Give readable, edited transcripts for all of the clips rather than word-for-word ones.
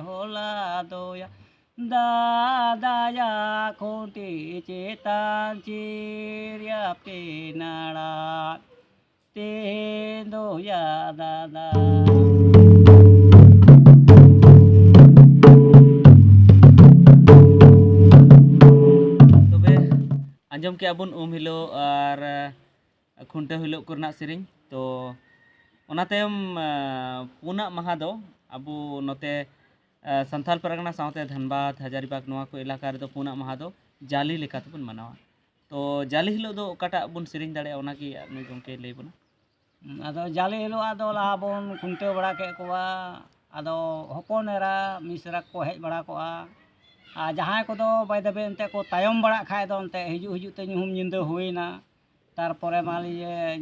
hola doya dadaya khunti cetan ciria pinara tendo ya dada. आंजम के आबुन हिलो और खुंटे हिलो करना सेरिंग तो ओनातेम पुना महा दो अबु नोते संथाल परगना सावते धनबाद हजारीबाग नोआ को इलाका रे दो पुना महा दो जाली लेका तबुन मनावा तो जाली हिलो दो ओकाटा बुन सेरिंग दाड़े ओना की नुई गंके लई बुना आदो जाली हिलो आदो लाहा बोन खुंटे बड़ा के कोआ आदो हपन एरा मिसरा को हेज बड़ा कोआ आ जहाँ को दो बैदबे अंते को तायम बड़ा खाए दो अंते हिजु हिजु ते ñuhum ñinde हुईना तारपरे माली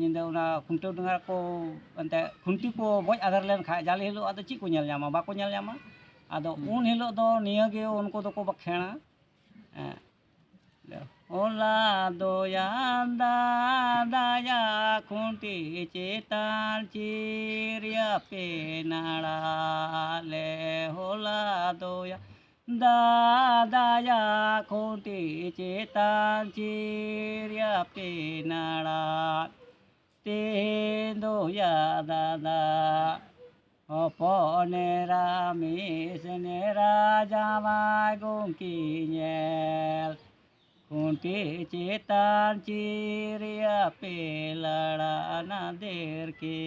ñinde उना खुंटे डंगा को अंते खुंटी को गoj आधार लेन खाए जाली हिलो आदो ची को ñel ñama बाको ñel ñama आदो उन हिलो दो निया गे उनको दो को बखेना ओला दोयादा दाया खुंटी चेतान चिरिया पेनाड़ा ले होला दोया dadaya khunti cetan ciria pinara tendo ya dada oponera misnera jamai gungki nyel khunti cetan ciria pelara naderke.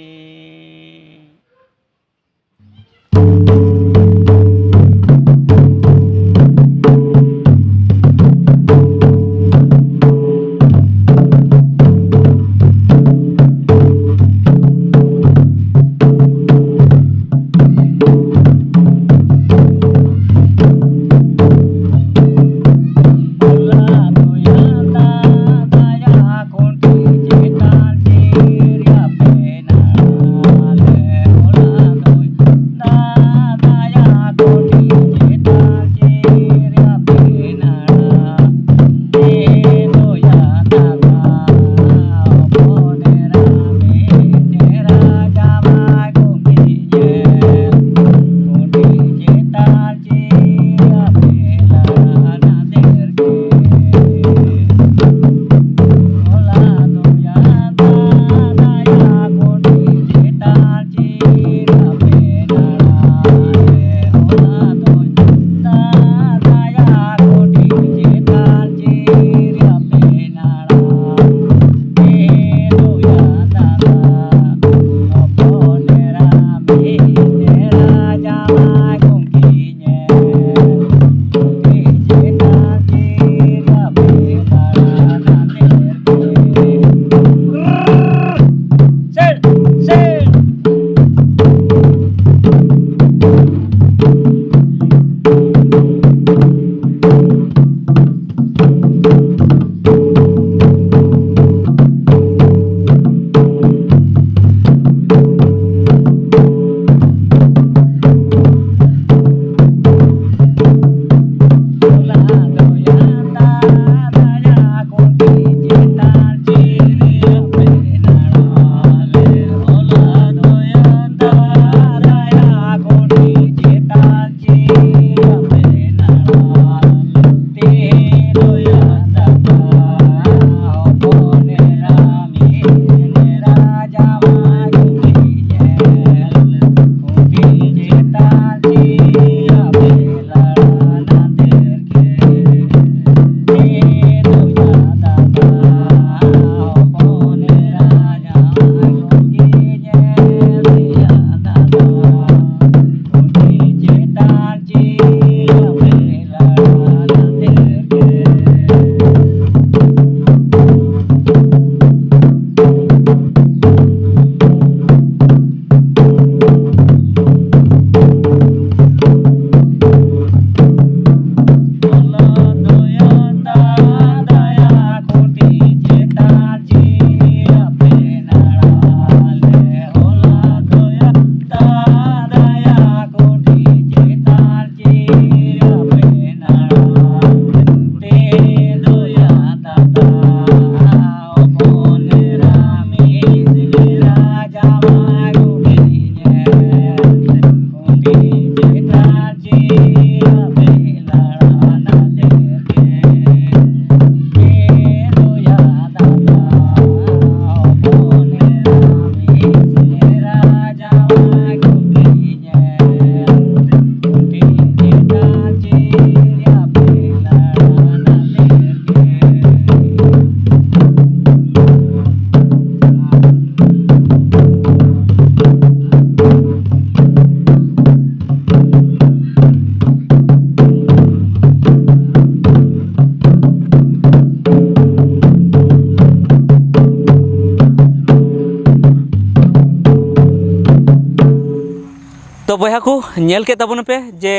तो बया को नेल के तबन पे जे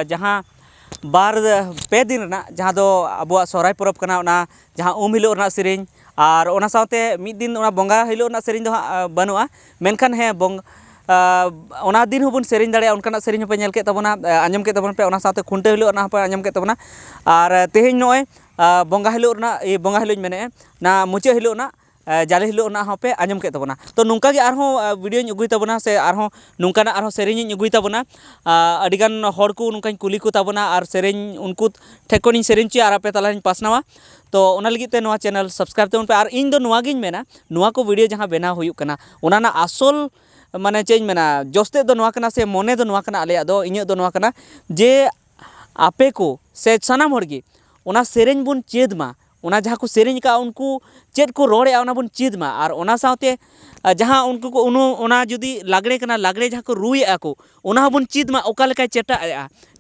जहाँ बार पे दिन रना जहाँ दो अबुआ सोहराय परब कना ओना जहाँ हिलो रना सेरिंग और ओना साथे मिद दिन ओना बंगा हिलो रना सेरिंग दो बनुआ मेनखान हे बंग ओना दिन होबन सेरिंग दाड़े उनकाना सेरिंग पे नेल के तबना आंजम के तबन पे ओना साथे खुंटे हिलो रना पे आंजम के तबना और तेहेñ नोय बंगा हिलो रना बंगा हिलोñ मेने ना मुचे हिलो ना जाले हिलो ना पे आंजम के तबना तो नुंका गे आरहों वीडियोñ अगुई तबना से आरहों नुंकाना आरहों सेरिंñ अगुई तबना अडिगान हर को नुंकाñ कुली को तबना और सेरिंñ उनको ठेकोनिñ सेरिंñ ची आर पे तलाñ पासनावा तो ओना लगी ते नोआ चैनल सब्सक्राइब तबन पे और इन दो नोआ गिñ मेना नोआ को वीडियो जहाँ बेना हुयुक कना ओना ना आसल माने चेंज मेना जोस्ते दो नोआ कना से मोने दो नोआ कना आले दो इᱧ दो नोआ कना जे आपे को से सनाम हर गे ओना सेरिंñ बुन चेद मा ओना जहाँ को सेरिंñ का उनको चेद को रोड़े ओना बुन चेद मा और ओना साथे जहाँ उनको को ओना जुदी लागड़े कना लागड़े जहाँ को रुए को ओना बुन चेद मा ओका लेकाय चेटा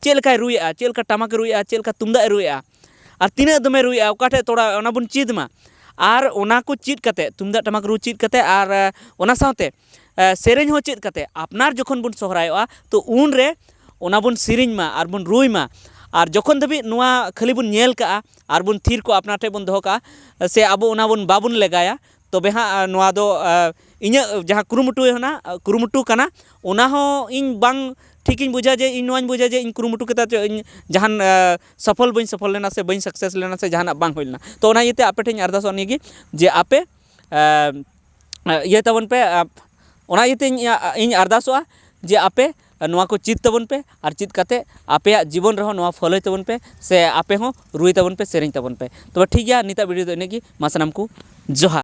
चेद लेकाय रुए चेद लेका टमाक रुए चेद लेका तुमदा रुए और तीना दमे रुए ओकाठे थोड़ा ओना बुन चेद मा और ओना को चेद कते तुमदा टमाक रु चेद कते और ओना साथे सेरिंñ हो चेद कते आपनार जखन बुन सोहरायोआ तो उन रे ओना बुन सेरिंñ मा और बुन रुई मा और जखन धबी नुआ खाली बुन नेल का और बुन थीर को अपना ठे बुन दोहो का से अब ओना बुन बाबुन लेगाया तबे हाँ नुआ दो इᱧ जहाँ कुरुमुटु होना कुरुमुटु कना ओना हो इन बांग ठीक इन बुझा जे इन नोआñ बुझा जे इन कुरुमुटु केता जहान सफल बइन सफल लेना से बइन सक्सेस लेना से जहान बांग होइलना तो ओना इते आपे ठेñ अरदास निगी जे आपे ये तबन पे ओना इते इन अरदासोआ जे आपे नोआ को चीत तबन पे और चीत कते आपे जीवन रहो नोआ फॉलो तबन पे से आपे हो रुई तबन पे सेरिंñ तबन पे तो ठीक गया निता वीडियो दो इनेगी मा सानाम को जोहार।